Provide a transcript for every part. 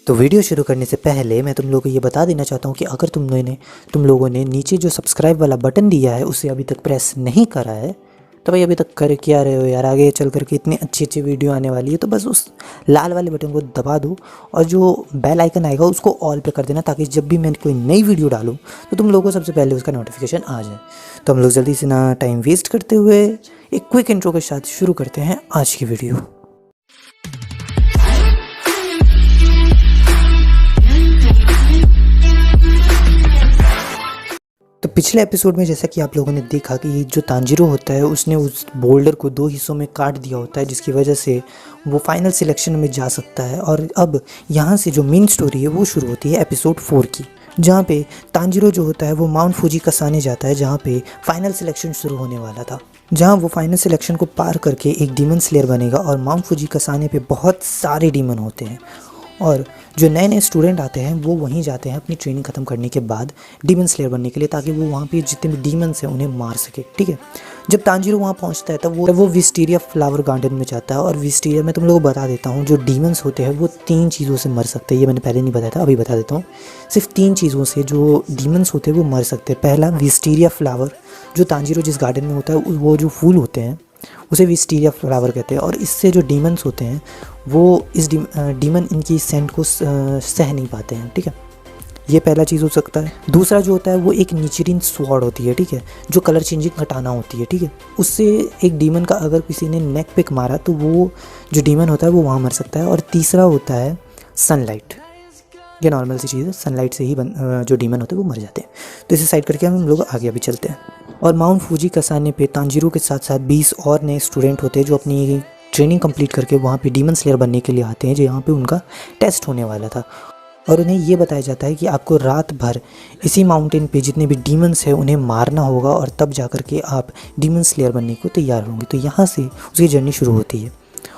तो वीडियो शुरू करने से पहले मैं तुम लोगों को ये बता देना चाहता हूँ कि अगर तुम लोगों ने नीचे जो सब्सक्राइब वाला बटन दिया है उसे अभी तक प्रेस नहीं करा है तो भाई अभी तक कर क्या रहे हो यार। आगे चल करके इतनी अच्छी अच्छी वीडियो आने वाली है तो बस उस लाल वाले बटन को दबा दो और जो बेल आइकन आएगा उसको ऑल पे कर देना, ताकि जब भी मैं कोई नई वीडियो डालूँ तो तुम लोगों को सबसे पहले उसका नोटिफिकेशन आ जाए। तो हम लोग जल्दी से ना टाइम वेस्ट करते हुए एक क्विक इंट्रो के साथ शुरू करते हैं आज की वीडियो। तो पिछले एपिसोड में जैसा कि आप लोगों ने देखा कि जो तांजीरो होता है उसने उस बोल्डर को दो हिस्सों में काट दिया होता है, जिसकी वजह से वो फाइनल सिलेक्शन में जा सकता है। और अब यहाँ से जो मेन स्टोरी है वो शुरू होती है एपिसोड 4 की, जहाँ पे तांजीरो जो होता है वो माउंट फूजी कसाने जाता है, जहाँ पे फाइनल सिलेक्शन शुरू होने वाला था, जहाँ वो फाइनल सिलेक्शन को पार करके एक डीमन स्लेयर बनेगा। और माउंट फूजी कसाने पे बहुत सारे डीमन होते हैं और जो नए नए स्टूडेंट आते हैं वो वहीं जाते हैं अपनी ट्रेनिंग ख़त्म करने के बाद डीमन स्लेयर बनने के लिए, ताकि वो वहाँ पे जितने भी डीमंस हैं उन्हें मार सके। ठीक है, जब तांजीरो वहाँ पहुँचता है तब वो विस्टीरिया फ्लावर गार्डन में जाता है। और विस्टीरिया में तुम लोगों को बता देता हूँ, जो डीमंस होते हैं वो 3 चीज़ों से मर सकते हैं। ये मैंने पहले नहीं बताया था, अभी बता देता हूँ। सिर्फ 3 चीज़ों से जो डीमंस होते हैं वो मर सकते हैं। पहला विस्टीरिया फ्लावर, जो तांजीरो जिस गार्डन में होता है वो जो फूल होते हैं उसे विस्टीरिया फ्लावर कहते हैं। और इससे जो डीमंस होते हैं वो इस डीमन इनकी सेंट को सह नहीं पाते हैं। ठीक है, ये पहला चीज़ हो सकता है। दूसरा जो होता है वो एक नीचरीन स्वॉर्ड होती है, ठीक है, जो कलर चेंजिंग हटाना होती है। ठीक है, उससे एक डीमन का अगर किसी ने नेक पिक मारा तो वो जो डीमन होता है वो वहाँ मर सकता है। और तीसरा होता है सनलाइट। ये नॉर्मल सी चीज़ है, सनलाइट से ही जो डीमन होते हैं वो मर जाते हैं। तो इसे साइड करके हम लोग आगे अभी चलते हैं। और माउंट फूजी कसाने पे तांजीरो के साथ साथ 20 और नए स्टूडेंट होते हैं जो अपनी ट्रेनिंग कंप्लीट करके वहाँ पे डीमन स्लेयर बनने के लिए आते हैं, जो यहाँ पे उनका टेस्ट होने वाला था। और उन्हें ये बताया जाता है कि आपको रात भर इसी माउंटेन पे जितने भी डीमंस हैं उन्हें मारना होगा और तब जा कर के आप डीमन स्लेयर बनने को तैयार होंगे। तो यहाँ से उसकी जर्नी शुरू होती है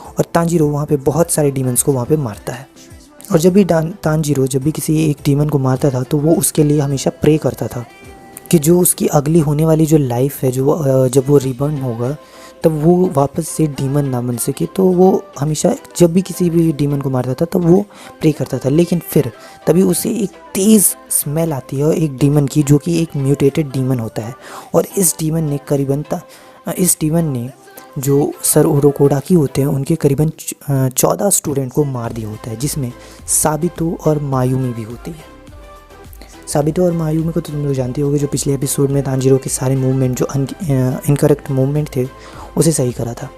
और तांजीरो वहाँ पे बहुत सारे डीमंस को वहाँ पे मारता है। और जब भी तांजीरो जब भी किसी एक डीमन को मारता था तो वो उसके लिए हमेशा प्रे करता था कि जो उसकी अगली होने वाली जो लाइफ है, जो जब वो रिबर्न होगा तब वो वापस से डीमन ना बन सके। तो वो हमेशा जब भी किसी भी डीमन को मारता था तब वो प्रे करता था, लेकिन फिर तभी उसे एक तेज़ स्मेल आती है एक डीमन की, जो कि एक म्यूटेटेड डीमन होता है। और इस डीमन ने जो सर ओरोकोडाकी होते हैं उनके करीबन 14 स्टूडेंट को मार दिया होता है, जिसमें साबितो और मायूमी भी होती है। साबितो और मायूमी को तो तुम लोग जानते होगे, जो पिछले एपिसोड में तांजीरो के सारे मूवमेंट जो इनकरेक्ट मूवमेंट थे उसे सही करा था,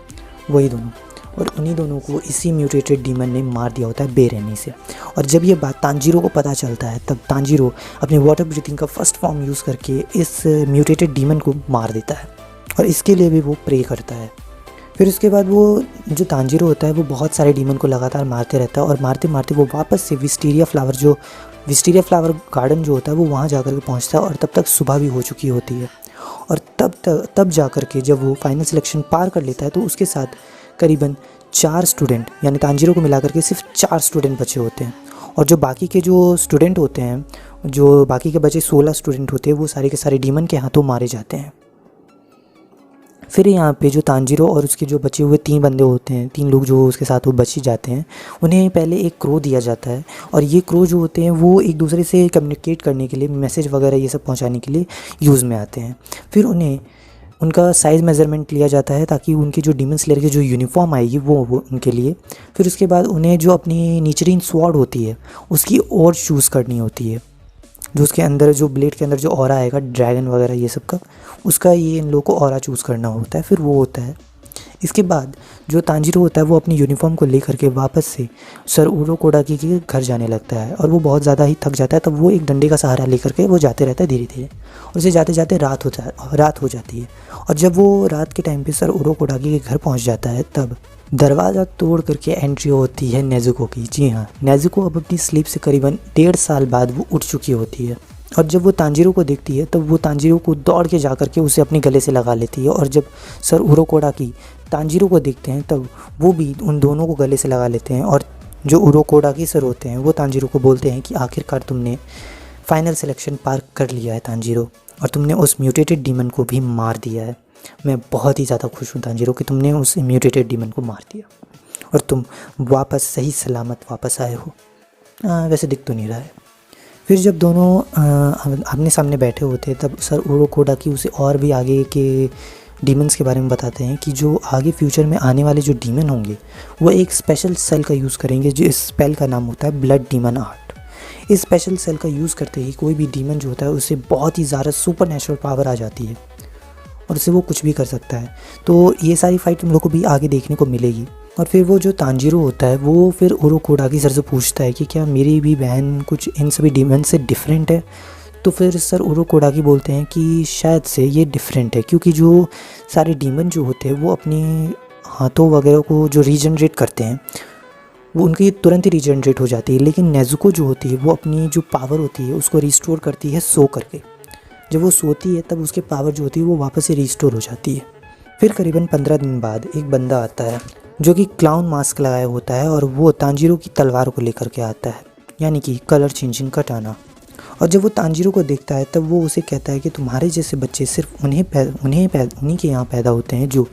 वही दोनों। और उन्हीं दोनों को इसी म्यूटेटेड डीमन ने मार दिया होता है बेरहमी से। और जब ये बात तांजीरो को पता चलता है तब तांजीरो अपने वाटर ब्रीथिंग का फर्स्ट फॉर्म यूज़ करके इस म्यूटेटेड डीमन को मार देता है और इसके लिए भी वो प्रे करता है। फिर उसके बाद वो जो तांजीरो होता है वो बहुत सारे डीमन को लगातार मारते रहता है और मारते मारते वो वापस से विस्टीरिया फ्लावर गार्डन जो होता है वो वहाँ जाकर के पहुँचता है। और तब तक सुबह भी हो चुकी होती है। और तब जा कर के जब वो फाइनल सिलेक्शन पार कर लेता है तो उसके साथ करीबन 4 स्टूडेंट, यानी तांजीरो को मिला करके सिर्फ 4 स्टूडेंट बचे होते हैं। और जो बाकी के जो स्टूडेंट होते हैं, जो बाकी के बचे 16 स्टूडेंट होते हैं, वो सारे के सारे डीमन के हाथों मारे जाते हैं। फिर यहाँ पे जो तांजीरो और उसके जो बचे हुए 3 बंदे होते हैं, 3 लोग जो उसके साथ वो बच जाते हैं, उन्हें पहले एक क्रो दिया जाता है। और ये क्रो जो होते हैं वो एक दूसरे से कम्युनिकेट करने के लिए, मैसेज वगैरह ये सब पहुँचाने के लिए यूज़ में आते हैं। फिर उन्हें उनका साइज़ मेज़रमेंट लिया जाता है ताकि उनकी जो डीमन स्लेयर की जो यूनिफॉर्म आएगी वो उनके लिए। फिर उसके बाद उन्हें जो अपनी नीचरीन स्वॉर्ड होती है उसकी और चूज़ करनी होती है, जो उसके अंदर जो ब्लेड के अंदर जो ऑरा आएगा ड्रैगन वगैरह ये सब का, उसका ये इन लोगों को ऑरा चूज़ करना होता है। फिर वो होता है। इसके बाद जो तांजीरो होता है वो अपनी यूनिफॉर्म को लेकर के वापस से सर ओरोकोडाकी के घर जाने लगता है और वो बहुत ज़्यादा ही थक जाता है। तब वो एक डंडे का सहारा लेकर के वो जाते रहता है धीरे धीरे, और उसे जाते जाते रात हो जाती है। और जब वो रात के टाइम पे सर ओरोकोडाकी के घर पहुंच जाता है तब दरवाज़ा तोड़ करके एंट्री होती है नेजुको की। जी हाँ, नेजुको अब अपनी स्लीप से करीबन 1.5 साल बाद वो उठ चुकी होती है। और जब वो तांजीरो को देखती है तब वो तांजीरो को दौड़ के जा करके उसे अपने गले से लगा लेती है। और जब सर ओरोकोडाकी तांजीरो को देखते हैं तब वो भी उन दोनों को गले से लगा लेते हैं। और जो ओरोकोडाकी सर होते हैं वो तांजीरो को बोलते हैं कि आखिरकार तुमने फाइनल सिलेक्शन पार कर लिया है तांजीरो, और तुमने उस म्यूटेटेड डीमन को भी मार दिया है। मैं बहुत ही ज़्यादा खुश हूँ तांजीरो कि तुमने उस म्यूटेटेड डीमन को मार दिया और तुम वापस सही सलामत वापस आए हो। वैसे दिख तो नहीं रहा है। फिर जब दोनों आमने सामने बैठे होते हैं तब सर उरोकोडाकी उसे और भी आगे के डीमंस के बारे में बताते हैं कि जो आगे फ्यूचर में आने वाले जो डीमन होंगे वो एक स्पेशल सेल का यूज़ करेंगे, जो इस स्पेल का नाम होता है ब्लड डीमन आर्ट। इस स्पेशल सेल का यूज़ करते ही कोई भी डीमन जो होता है उसे बहुत ही ज़्यादा सुपर नेचुरल पावर आ जाती है और उससे वो कुछ भी कर सकता है। तो ये सारी फाइट तुम लोग को भी आगे देखने को मिलेगी। और फिर वो जो तांजीरो होता है वो फिर उरोकोडाकी सर से पूछता है कि क्या मेरी भी बहन कुछ इन सभी डीमन से डिफरेंट है। तो फिर सर उरोकोडाकी बोलते हैं कि शायद से ये डिफरेंट है, क्योंकि जो सारे डीमन जो होते हैं वो अपने हाथों वगैरह को जो रीजनरेट करते हैं वो उनकी तुरंत ही रीजनरेट हो जाती है, लेकिन नेजुको जो होती है वो अपनी जो पावर होती है उसको रिस्टोर करती है सो करके। जब वो सोती है तब उसके पावर जो होती है वो वापस से रिस्टोर हो जाती है। फिर करीबन 15 दिन बाद एक बंदा आता है जो कि क्लाउन मास्क लगाया होता है और वो तांजीरो की तलवार को लेकर के आता है, यानी कि कलर चेंजिंग कटाना। और जब वो तांजीरो को देखता है तब वो उसे कहता है कि तुम्हारे जैसे बच्चे सिर्फ उन्हीं के यहाँ पैदा होते हैं जो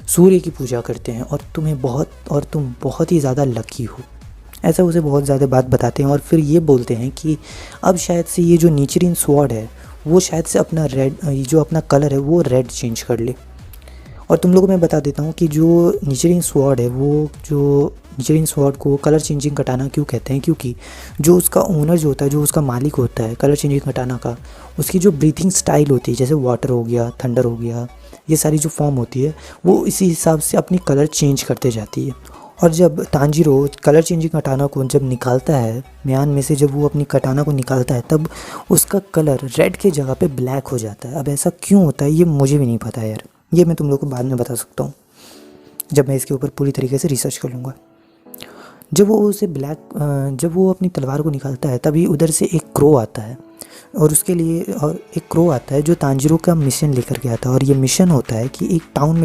सूर्य की पूजा करते हैं, और तुम बहुत ही ज़्यादा लकी हो। ऐसा उसे बहुत ज़्यादा बात बताते हैं और फिर ये बोलते हैं कि अब शायद से ये जो नीचरिन स्वॉर्ड है वो शायद से अपना जो अपना कलर है वो रेड चेंज कर ले। और तुम लोगों को मैं बता देता हूँ कि जो नीचरिन स्वॉर्ड है वो जो नीचरिन स्वॉर्ड को कलर चेंजिंग कटाना क्यों कहते हैं, क्योंकि जो उसका ओनर जो होता है, जो उसका मालिक होता है कलर चेंजिंग कटाना का, उसकी जो ब्रीथिंग स्टाइल होती है, जैसे वाटर हो गया, थंडर हो गया, ये सारी जो फॉर्म होती है वो इसी हिसाब से अपनी कलर चेंज करते जाती है। और जब तांजीरो कलर चेंजिंग कटाना को जब निकालता है म्यान में से, जब वो अपनी कटाना को निकालता है तब उसका कलर रेड के जगह पे ब्लैक हो जाता है। अब ऐसा क्यों होता है ये मुझे भी नहीं पता यार, ये मैं तुम लोग को बाद में बता सकता हूँ जब मैं इसके ऊपर पूरी तरीके से रिसर्च कर लूँगा। जब वो अपनी तलवार को निकालता है तभी उधर से एक क्रो आता है और एक क्रो आता है जो तांजीरो का मिशन लेकर के आता है। और ये मिशन होता है कि एक टाउन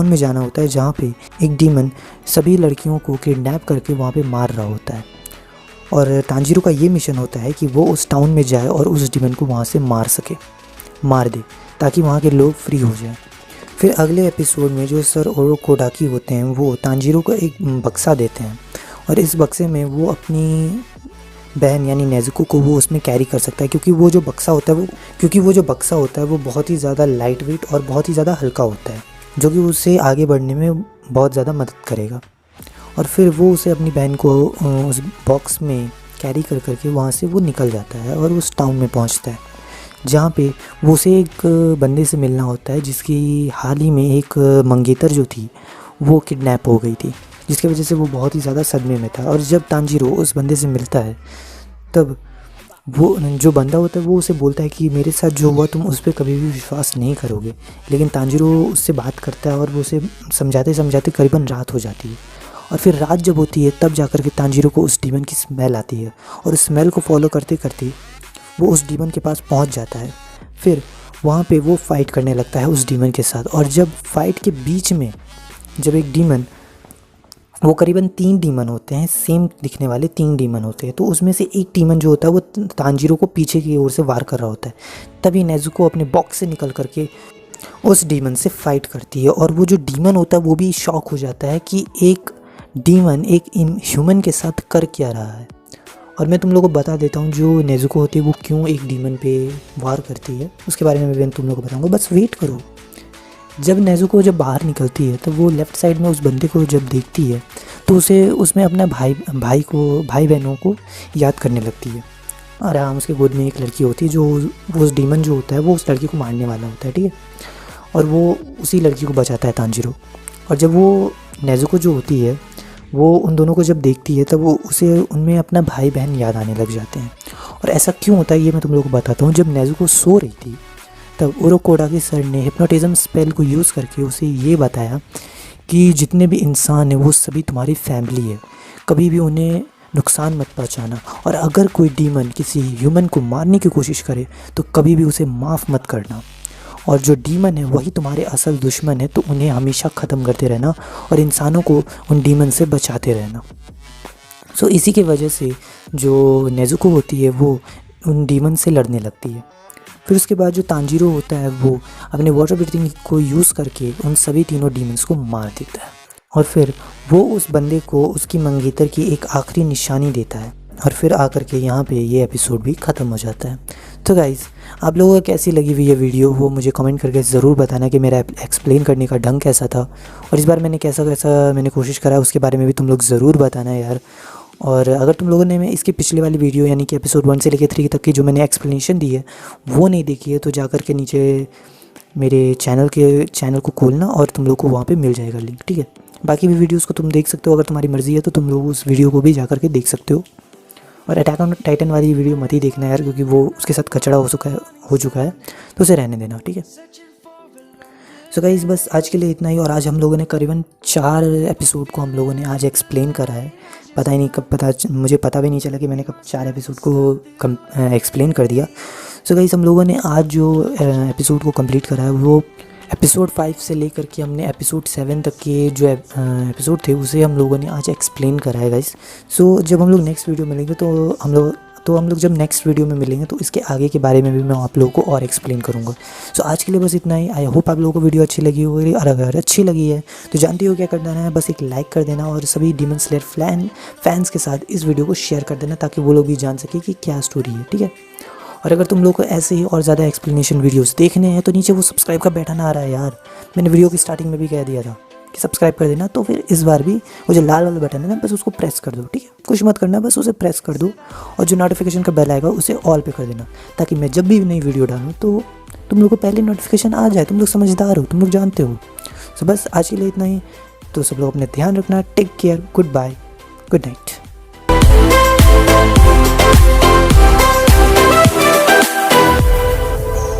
में जाना होता है जहाँ पे एक डीमन सभी लड़कियों को किडनैप करके वहाँ पे मार रहा होता है। और तांजीरो का ये मिशन होता है कि वो उस टाउन में जाए और उस डीमन को वहाँ से मार दे ताकि वहाँ के लोग फ्री हो जाएं। फिर अगले एपिसोड में जो सर उरोकोडाकी होते हैं वो तांजीरो को एक बक्सा देते हैं और इस बक्से में वो अपनी बहन यानी नेजुको को वो उसमें कैरी कर सकता है, क्योंकि वो जो बक्सा होता है वो बहुत ही ज़्यादा लाइट वेट और बहुत ही ज़्यादा हल्का होता है, जो कि उसे आगे बढ़ने में बहुत ज़्यादा मदद करेगा। और फिर वो उसे अपनी बहन को उस बॉक्स में कैरी कर करके वहाँ से वो निकल जाता है और उस टाउन में पहुँचता है जहाँ पे वो उसे एक बंदे से मिलना होता है जिसकी हाल ही में एक मंगेतर जो थी वो किडनैप हो गई थी, जिसकी वजह से वो बहुत ही ज़्यादा सदमे में था। और जब तांजीरो उस बंदे से मिलता है तब वो जो बंदा होता है वो उसे बोलता है कि मेरे साथ जो हुआ तुम उस पर कभी भी विश्वास नहीं करोगे। लेकिन तांजीरो उससे बात करता है और वो उसे समझाते समझाते करीबन रात हो जाती है। और फिर रात जब होती है तब जाकर के तांजीरो को उस डीमन की स्मेल आती है और उस स्मेल को फॉलो करते करते वो उस डीमन के पास पहुंच जाता है। फिर वहाँ पे वो फाइट करने लगता है उस डीमन के साथ। और जब फाइट के बीच में जब एक डीमन, वो करीबन 3 डीमन होते हैं, सेम दिखने वाले 3 डीमन होते हैं, तो उसमें से एक डीमन जो होता है वो तांजीरो को पीछे की ओर से वार कर रहा होता है। तभी नेजुको अपने बॉक्स से निकल करके उस डीमन से फाइट करती है और वो जो डीमन होता है वो भी शॉक हो जाता है कि एक डीमन एक ह्यूमन के साथ कर क्या रहा है। और मैं तुम लोगों को बता देता हूँ जो नेजुको होती है वो क्यों एक डीमन पे वार करती है, उसके बारे में मैं तुम लोगों को बताऊँगा, बस वेट करो। जब नेजुको जब बाहर निकलती है तब वो लेफ़्ट साइड में उस बंदे को जब देखती है तो उसे उसमें अपना भाई बहनों को याद करने लगती है। और हाँ, उसके गोद में एक लड़की होती है जो वो उस डीमन जो होता है वो उस लड़की को मारने वाला होता है, ठीक है। और वो उसी लड़की को बचाता है तांजीरो। और जब वो नेजुको जो होती है वो उन दोनों को जब देखती है तब वो उसे उनमें अपना भाई बहन याद आने लग जाते हैं। और ऐसा क्यों होता है ये मैं तुम लोगों को बताता हूँ। जब नेजुको सो रही थी तब उरोकोडाकी सर ने हिप्नोटिज्म स्पेल को यूज़ करके उसे ये बताया कि जितने भी इंसान हैं वो सभी तुम्हारी फैमिली है, कभी भी उन्हें नुकसान मत पहुंचाना, और अगर कोई डीमन किसी ह्यूमन को मारने की कोशिश करे तो कभी भी उसे माफ़ मत करना, और जो डीमन है वही तुम्हारे असल दुश्मन है, तो उन्हें हमेशा ख़त्म करते रहना और इंसानों को उन डीमन से बचाते रहना। सो इसी की वजह से जो नेजुको होती है वो उन डीमन से लड़ने लगती है। फिर उसके बाद जो तांजीरो होता है वो अपने वाटर ब्रीथिंग को यूज़ करके उन सभी तीनों डीमंस को मार देता है। और फिर वो उस बंदे को उसकी मंगेतर की एक आखिरी निशानी देता है और फिर आकर के यहाँ पे ये एपिसोड भी ख़त्म हो जाता है। तो गाइज़, आप लोगों को कैसी लगी हुई ये वीडियो वो मुझे कमेंट करके ज़रूर बताना कि मेरा एक्सप्लेन करने का ढंग कैसा था, और इस बार मैंने कैसा मैंने कोशिश करा उसके बारे में भी तुम लोग ज़रूर बताना यार। और अगर तुम लोगों ने मैं इसकी पिछली वाली वीडियो यानी कि एपिसोड 1 से लेकर 3 तक की जो मैंने एक्सप्लेनेशन दी है वो नहीं देखी है तो जाकर के नीचे मेरे चैनल को खोलना और तुम लोग को वहाँ पे मिल जाएगा लिंक, ठीक है। बाकी भी वीडियोस को तुम देख सकते हो, अगर तुम्हारी मर्ज़ी है तो तुम लोग उस वीडियो को भी जाकर के देख सकते हो। और अटैक ऑन टाइटन वाली वीडियो मत ही देखना यार, क्योंकि वो उसके साथ कचड़ा हो चुका है तो उसे रहने देना, ठीक है। सो गाइस, बस आज के लिए इतना ही। और आज हम लोगों ने करीबन 4 एपिसोड को हम लोगों ने आज एक्सप्लेन करा है। पता ही नहीं कब मुझे पता भी नहीं चला कि मैंने कब 4 एपिसोड को एक्सप्लेन कर दिया। सो गाइस, हम लोगों ने आज जो एपिसोड को कंप्लीट करा है वो एपिसोड 5 से लेकर के हमने एपिसोड 7 तक के जो एपिसोड थे उसे हम लोगों ने आज एक्सप्लेन करा है गाइस। सो जब हम लोग नेक्स्ट वीडियो मिलेंगे तो हम लोग जब नेक्स्ट वीडियो में मिलेंगे तो इसके आगे के बारे में भी मैं आप लोगों को और एक्सप्लेन करूँगा। सो आज के लिए बस इतना ही। आई होप आप लोगों को वीडियो अच्छी लगी होगी, और अगर अच्छी लगी है तो जानती हो क्या करना है, बस एक लाइक कर देना और सभी डीमन स्लेयर फैंस के साथ इस वीडियो को शेयर कर देना ताकि वो लोग भी जान सके कि क्या स्टोरी है, ठीक है। और अगर तुम लोग को ऐसे ही और ज़्यादा एक्सप्लेनेशन वीडियोस देखने हैं तो नीचे वो सब्सक्राइब का बटन आ रहा है यार, मैंने वीडियो की स्टार्टिंग में भी कह दिया था कि सब्सक्राइब कर देना। तो फिर इस बार भी वो जो लाल वाला बटन है ना, बस उसको प्रेस कर दो, ठीक है। कुछ मत करना, बस उसे प्रेस कर दो और जो नोटिफिकेशन का बेल आएगा उसे ऑल पे कर देना ताकि मैं जब भी नई वीडियो डालूँ तो तुम लोग को पहले नोटिफिकेशन आ जाए। तुम लोग समझदार हो, तुम लोग जानते हो। सो बस आज के लिए इतना ही। तो सब लोग अपने ध्यान रखना। Take care, good bye, good night.